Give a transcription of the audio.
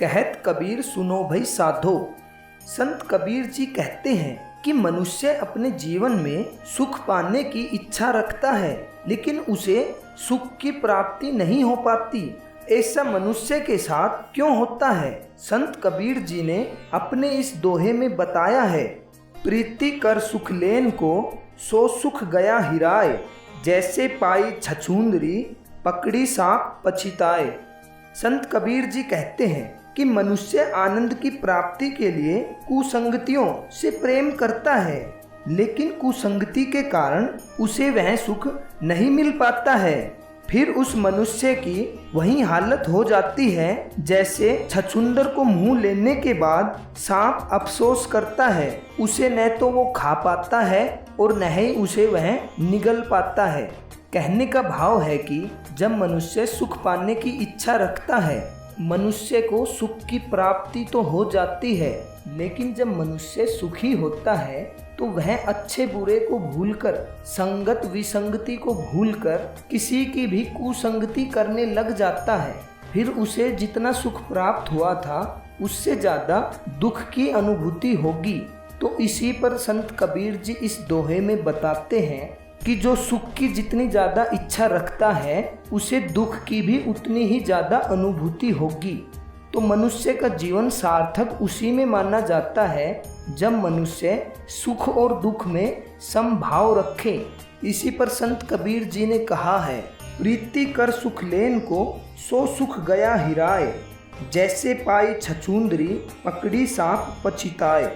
कहत कबीर सुनो भई साधो। संत कबीर जी कहते हैं कि मनुष्य अपने जीवन में सुख पाने की इच्छा रखता है, लेकिन उसे सुख की प्राप्ति नहीं हो पाती। ऐसा मनुष्य के साथ क्यों होता है? संत कबीर जी ने अपने इस दोहे में बताया है, प्रीति कर सुख लेन को सो सुख गया हिराए, जैसे पाई छछूंदरी पकड़ी सांप पछिताए। संत कबीर जी कहते हैं कि मनुष्य आनंद की प्राप्ति के लिए कुसंगतियों से प्रेम करता है, लेकिन कुसंगति के कारण उसे वह सुख नहीं मिल पाता है। फिर उस मनुष्य की वही हालत हो जाती है जैसे छछूंदर को मुंह लेने के बाद सांप अफसोस करता है। उसे न तो वो खा पाता है और न ही उसे वह निगल पाता है। कहने का भाव है कि जब मनुष्य सुख पाने की इच्छा रखता है, मनुष्य को सुख की प्राप्ति तो हो जाती है, लेकिन जब मनुष्य सुखी होता है तो वह अच्छे बुरे को भूलकर, संगत विसंगति को भूलकर किसी की भी कुसंगति करने लग जाता है। फिर उसे जितना सुख प्राप्त हुआ था उससे ज़्यादा दुख की अनुभूति होगी। तो इसी पर संत कबीर जी इस दोहे में बताते हैं कि जो सुख की जितनी ज़्यादा इच्छा रखता है उसे दुख की भी उतनी ही ज़्यादा अनुभूति होगी। तो मनुष्य का जीवन सार्थक उसी में माना जाता है जब मनुष्य सुख और दुख में समभाव रखे। इसी पर संत कबीर जी ने कहा है, प्रीति कर सुख लेन को सो सुख गया हिराए, जैसे पाई छछूंदरी पकड़ी सांप पछिताए।